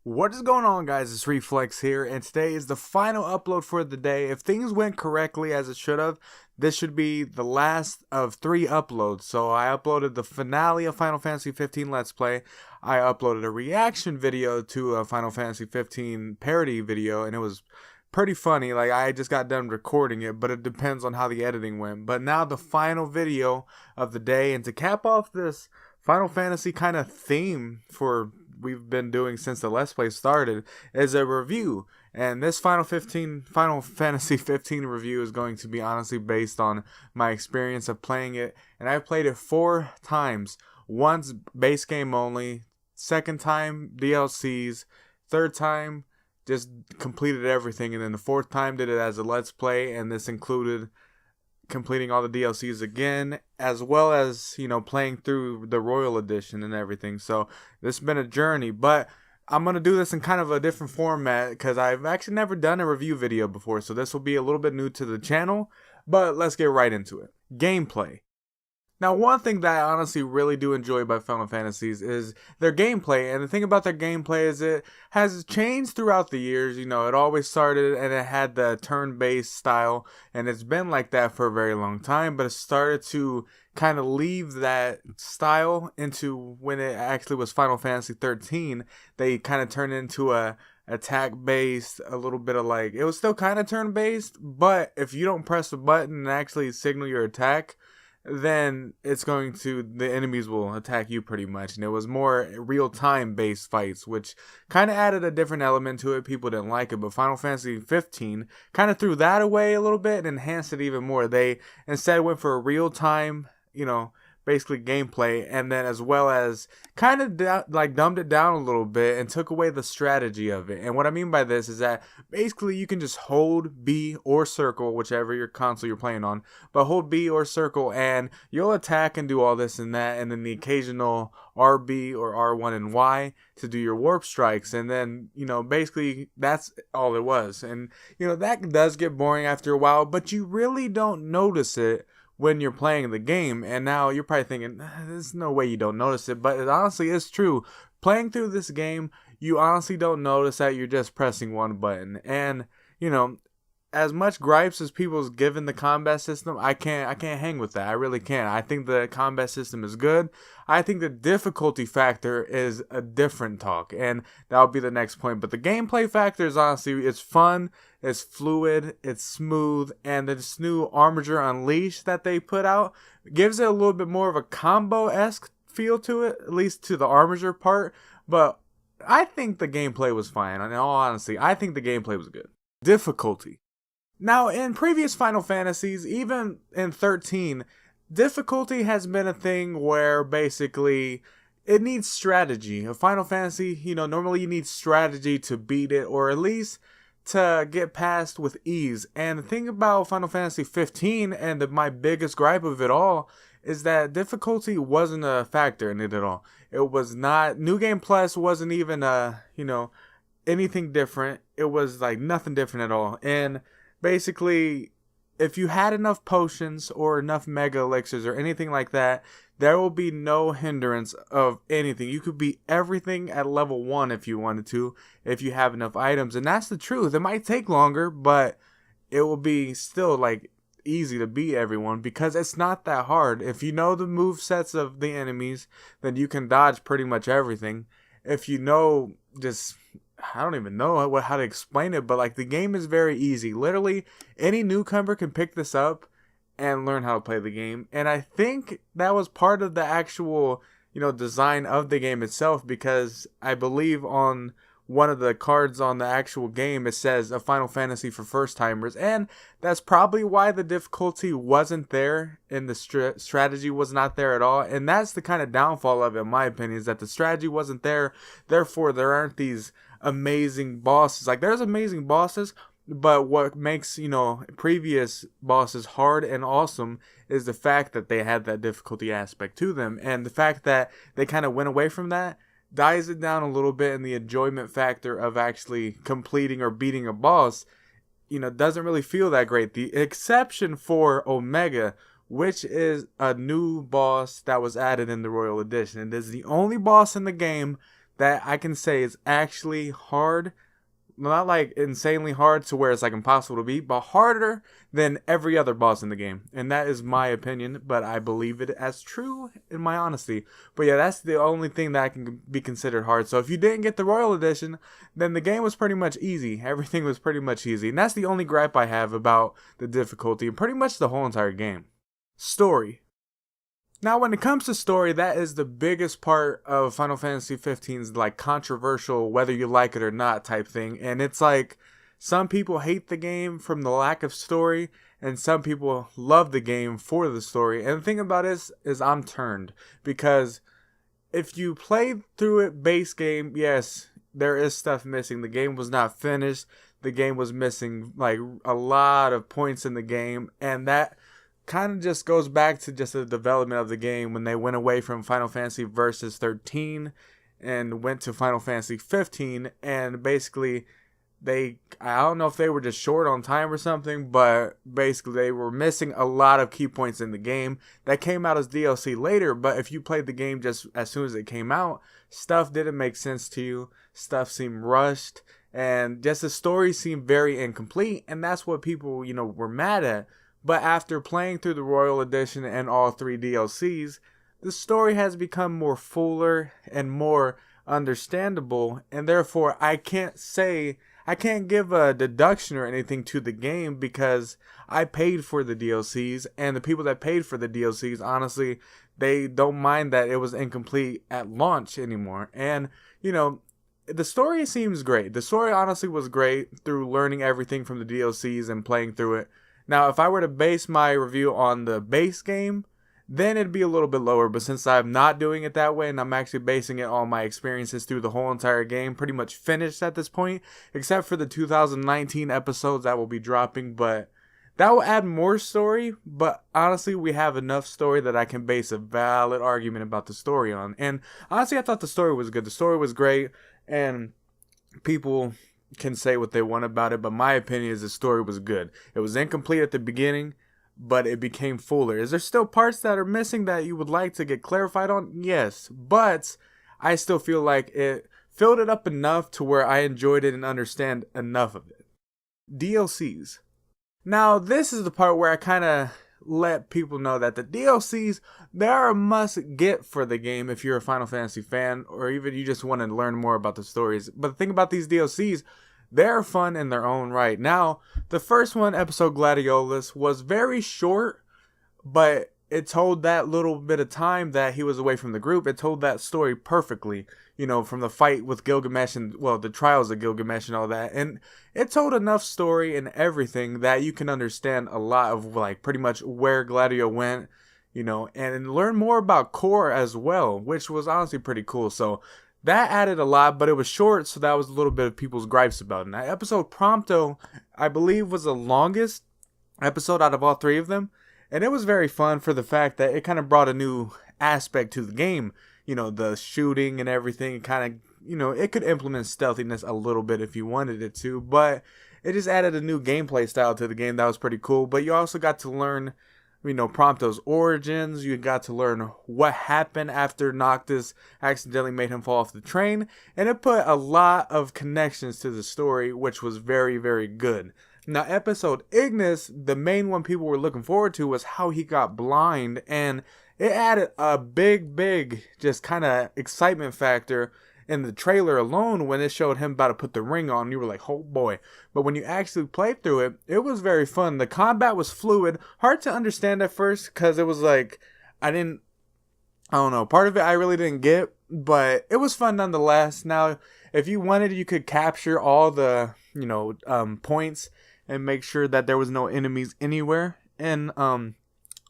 What is going on, guys? It's Reflex here, and today is the final upload for the day. If things went correctly as it should have, this should be the last of 3 uploads. So I uploaded the finale of Final Fantasy 15 Let's Play. I uploaded a reaction video to a Final Fantasy 15 parody video, and it was pretty funny. Like, I just got done recording it, but it depends on how the editing went. But now the final video of the day, and to cap off this Final Fantasy kind of theme for we've been doing since the Let's Play started, is a review. And this Final Fantasy 15 review is going to be honestly based on my experience of playing it. And I've played it 4 times. Once base game only, second time DLCs, third time just completed everything, and then the 4th time did it as a Let's Play, and this included completing all the DLCs again, as well as, playing through the Royal Edition and everything. So this has been a journey, but I'm going to do this in kind of a different format because I've actually never done a review video before, so this will be a little bit new to the channel, but let's get right into it. Gameplay. Now, one thing that I honestly really do enjoy about Final Fantasies is their gameplay, and the thing about their gameplay is it has changed throughout the years. It always started and it had the turn-based style, and it's been like that for a very long time, but it started to kind of leave that style into when it actually was Final Fantasy 13. They kind of turned into a attack-based, a little bit of like, it was still kind of turn-based, but if you don't press the button and actually signal your attack, then the enemies will attack you pretty much. And it was more real-time based fights, which kind of added a different element to it. People didn't like it, but Final Fantasy 15 kind of threw that away a little bit and enhanced it even more. They instead went for a real-time, basically gameplay, and then as well as kind of dumbed it down a little bit and took away the strategy of it. And what I mean by this is that basically you can just hold B or circle, whichever your console you're playing on, but hold B or circle and you'll attack and do all this and that, and then the occasional RB or R1 and Y to do your warp strikes, and then basically that's all it was. And that does get boring after a while, but you really don't notice it when you're playing the game. And now you're probably thinking, there's no way you don't notice it, but it honestly is true. Playing through this game, you honestly don't notice that you're just pressing one button. And as much gripes as people's given the combat system, I can't hang with that. I really can't. I think the combat system is good. I think the difficulty factor is a different talk, and that'll be the next point. But the gameplay factor is honestly, it's fun, it's fluid, it's smooth, and this new Armiger Unleashed that they put out gives it a little bit more of a combo-esque feel to it, at least to the Armiger part. But I think the gameplay was fine. In all honesty, I think the gameplay was good. Difficulty. Now, in previous Final Fantasies, even in 13, difficulty has been a thing where basically it needs strategy. A Final Fantasy, normally you need strategy to beat it, or at least to get past with ease. And the thing about Final Fantasy 15, and my biggest gripe of it all, is that difficulty wasn't a factor in it at all. It was not. New Game Plus wasn't even anything different. It was like nothing different at all. And basically, if you had enough potions or enough mega elixirs or anything like that, there will be no hindrance of anything. You could beat everything at level 1 if you wanted to, if you have enough items. And that's the truth. It might take longer, but it will be still like easy to beat everyone because it's not that hard. If you know the move sets of the enemies, then you can dodge pretty much everything. If you know just, I don't even know how to explain it, but like the game is very easy. Literally, any newcomer can pick this up and learn how to play the game. And I think that was part of the actual, design of the game itself, because I believe on one of the cards on the actual game, it says a Final Fantasy for first timers. And that's probably why the difficulty wasn't there and the strategy was not there at all. And that's the kind of downfall of it, in my opinion, is that the strategy wasn't there. Therefore, there aren't these amazing bosses. Like, there's amazing bosses, but what makes previous bosses hard and awesome is the fact that they had that difficulty aspect to them. And the fact that they kind of went away from that dies it down a little bit, and the enjoyment factor of actually completing or beating a boss doesn't really feel that great. The exception for Omega, which is a new boss that was added in the Royal Edition. It is the only boss in the game that I can say is actually hard. Not like insanely hard to where it's like impossible to beat, but harder than every other boss in the game. And that is my opinion, but I believe it as true in my honesty. But yeah, that's the only thing that can be considered hard. So if you didn't get the Royal Edition, then the game was pretty much easy. Everything was pretty much easy. And that's the only gripe I have about the difficulty and pretty much the whole entire game. Story. Now, when it comes to story, that is the biggest part of Final Fantasy 15's like controversial, whether you like it or not type thing. And it's like some people hate the game from the lack of story, and some people love the game for the story. And the thing about it is I'm turned, because if you play through it base game, yes, there is stuff missing. The game was not finished. The game was missing like a lot of points in the game, and that kind of just goes back to just the development of the game when they went away from Final Fantasy Versus 13 and went to Final Fantasy 15, and basically I don't know if they were just short on time or something, but basically they were missing a lot of key points in the game that came out as DLC later. But if you played the game just as soon as it came out, stuff didn't make sense to you, stuff seemed rushed, and just the story seemed very incomplete, and that's what people, were mad at. But after playing through the Royal Edition and all 3 DLCs, the story has become more fuller and more understandable, and therefore I can't give a deduction or anything to the game because I paid for the DLCs, and the people that paid for the DLCs, honestly, they don't mind that it was incomplete at launch anymore. And, the story seems great. The story honestly was great through learning everything from the DLCs and playing through it. Now, if I were to base my review on the base game, then it'd be a little bit lower. But since I'm not doing it that way, and I'm actually basing it on my experiences through the whole entire game, pretty much finished at this point, except for the 2019 episodes that will be dropping. But that will add more story. But honestly, we have enough story that I can base a valid argument about the story on. And honestly, I thought the story was good. The story was great, and people can say what they want about it, but my opinion is the story was good. It was incomplete at the beginning, but it became fuller. Is there still parts that are missing that you would like to get clarified on? Yes, but I still feel like it filled it up enough to where I enjoyed it and understand enough of it. DLCs. Now, this is the part where I kind of let people know that the DLCs, they're a must get for the game if you're a Final Fantasy fan, or even you just want to learn more about the stories. But the thing about these DLCs, they're fun in their own right. Now, the first one, Episode Gladiolus, was very short, but it told that little bit of time that he was away from the group. It told that story perfectly, from the fight with Gilgamesh and, the trials of Gilgamesh and all that. And it told enough story and everything that you can understand a lot of, like, pretty much where Gladio went, and learn more about Core as well, which was honestly pretty cool. So that added a lot, but it was short, so that was a little bit of people's gripes about it. Now, Episode Prompto, I believe, was the longest episode out of all 3 of them. And it was very fun for the fact that it kind of brought a new aspect to the game. The shooting and everything. It kind of, it could implement stealthiness a little bit if you wanted it to. But it just added a new gameplay style to the game that was pretty cool. But you also got to learn, Prompto's origins. You got to learn what happened after Noctis accidentally made him fall off the train. And it put a lot of connections to the story, which was very, very good. Now, Episode Ignis, the main one people were looking forward to was how he got blind, and it added a big, just kind of excitement factor in the trailer alone when it showed him about to put the ring on. You were like, oh boy. But when you actually played through it, it was very fun. The combat was fluid, hard to understand at first, because it was like, I don't know, part of it I really didn't get, but it was fun nonetheless. Now, if you wanted, you could capture all the, points and make sure that there was no enemies anywhere in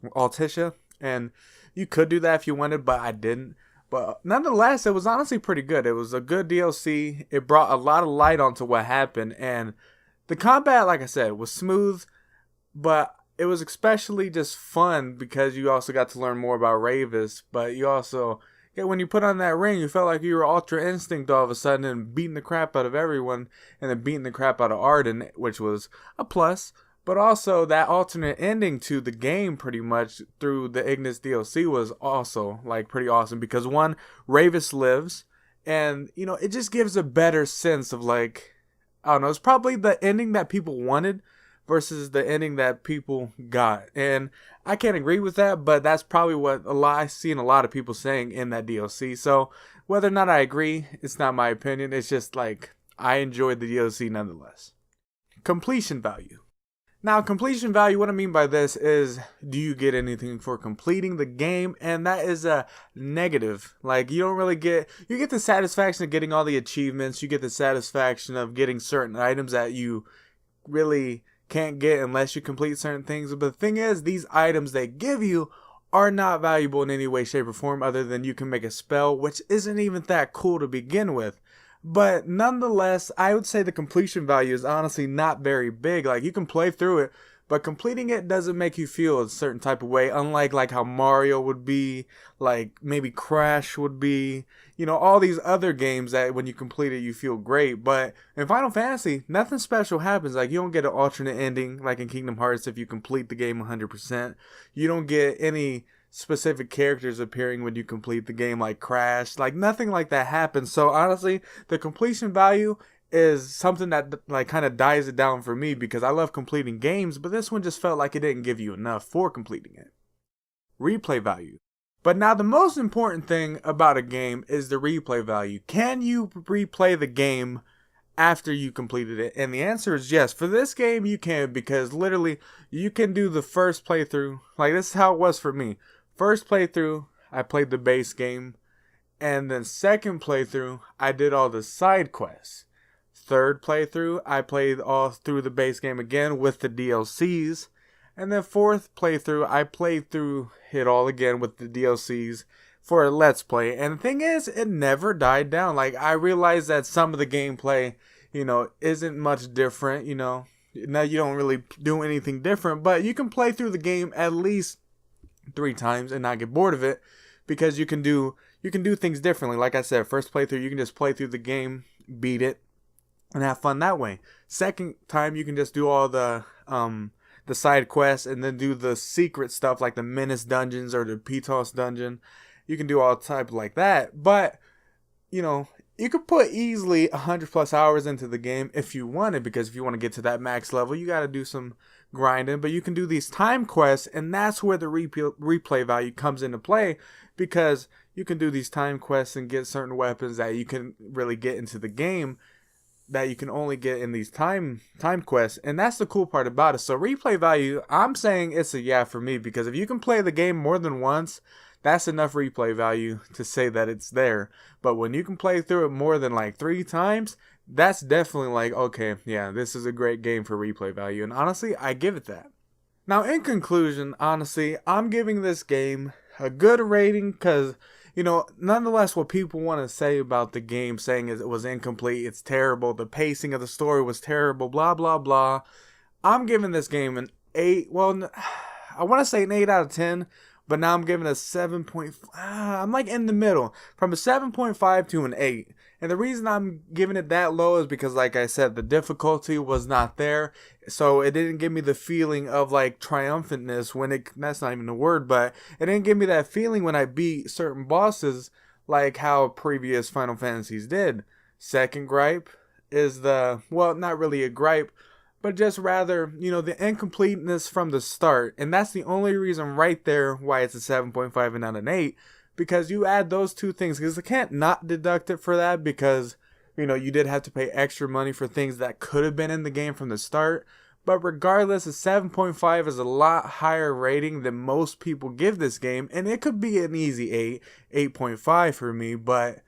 Altissia. And you could do that if you wanted, but I didn't. But nonetheless, it was honestly pretty good. It was a good DLC. It brought a lot of light onto what happened. And the combat, like I said, was smooth, but it was especially just fun because you also got to learn more about Ravis. But you also, when you put on that ring, you felt like you were Ultra Instinct all of a sudden and beating the crap out of everyone, and then beating the crap out of Arden, which was a plus. But also that alternate ending to the game pretty much through the Ignis DLC was also like pretty awesome because one, Ravis lives, And, it just gives a better sense of like, I don't know, it's probably the ending that people wanted versus the ending that people got. And I can't agree with that, but that's probably what I've seen a lot of people saying in that DLC. So whether or not I agree, it's not my opinion. It's just like, I enjoyed the DLC nonetheless. Completion value. Now, completion value, what I mean by this is, do you get anything for completing the game? And that is a negative. Like, you don't really you get the satisfaction of getting all the achievements. You get the satisfaction of getting certain items that you really can't get unless you complete certain things. But the thing is, these items they give you are not valuable in any way, shape, or form other than you can make a spell, which isn't even that cool to begin with. But nonetheless, I would say the completion value is honestly not very big. Like, you can play through it, but completing it doesn't make you feel a certain type of way, unlike like how Mario would be, like maybe Crash would be, all these other games that when you complete it, you feel great. But in Final Fantasy, nothing special happens. Like, you don't get an alternate ending like in Kingdom Hearts if you complete the game 100%. You don't get any specific characters appearing when you complete the game like Crash. Like, nothing like that happens. So honestly, the completion value is something that like kind of dies it down for me because I love completing games, but this one just felt like it didn't give you enough for completing it. Replay value. But now the most important thing about a game is the replay value. Can you replay the game after you completed it? And the answer is yes. For this game, you can, because literally you can do the first playthrough. Like, this is how it was for me. First playthrough, I played the base game. And then second playthrough, I did all the side quests. Third playthrough, I played all through the base game again with the DLCs. And then fourth playthrough, I played through it all again with the DLCs for a Let's Play. And the thing is, it never died down. Like, I realized that some of the gameplay, isn't much different, Now you don't really do anything different, but you can play through the game at least 3 times and not get bored of it, because you can do things differently. Like I said, first playthrough, you can just play through the game, beat it, and have fun that way. Second time, you can just do all the side quests and then do the secret stuff like the Menace dungeons or the Pitos dungeon. You can do all type like that, but you could put easily 100 plus hours into the game if you wanted, because if you want to get to that max level, you got to do some grinding. But you can do these time quests, and that's where the replay value comes into play, because you can do these time quests and get certain weapons that you can really get into the game that you can only get in these time quests, and that's the cool part about it. So replay value, I'm saying it's a yeah for me, because if you can play the game more than once, that's enough replay value to say that it's there. But when you can play through it more than like 3 times, that's definitely like, okay, yeah, this is a great game for replay value. And honestly, I give it that. Now, in conclusion, honestly, I'm giving this game a good rating because, nonetheless, what people want to say about the game, saying it was incomplete, it's terrible, the pacing of the story was terrible, blah, blah, blah. I'm giving this game an 8. Well, I want to say an 8 out of 10. But now I'm giving it a 7.5. I'm like in the middle. From a 7.5 to an 8. And the reason I'm giving it that low is because, like I said, the difficulty was not there. So it didn't give me the feeling of like triumphantness when that's not even a word, but it didn't give me that feeling when I beat certain bosses like how previous Final Fantasies did. Second gripe is not really a gripe, but just rather, the incompleteness from the start. And that's the only reason right there why it's a 7.5 and not an 8. Because you add those two things. Because I can't not deduct it for that. Because, you did have to pay extra money for things that could have been in the game from the start. But regardless, a 7.5 is a lot higher rating than most people give this game. And it could be an easy 8.5 for me. But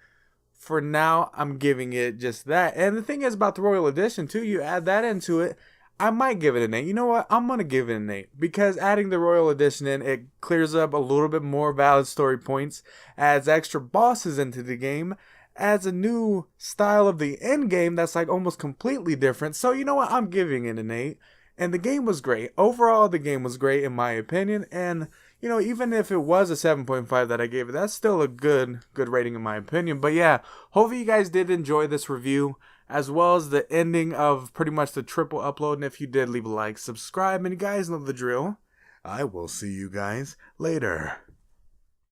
for now, I'm giving it just that. And the thing is about the Royal Edition, too, you add that into it, I might give it an 8. You know what? I'm going to give it an 8. Because adding the Royal Edition in, it clears up a little bit more valid story points, adds extra bosses into the game, adds a new style of the end game that's like almost completely different. So you know what? I'm giving it an 8. And the game was great. Overall, the game was great in my opinion. And even if it was a 7.5 that I gave it, that's still a good rating in my opinion. But yeah, hopefully you guys did enjoy this review, as well as the ending of pretty much the triple upload. And if you did, leave a like, subscribe, and you guys know the drill. I will see you guys later.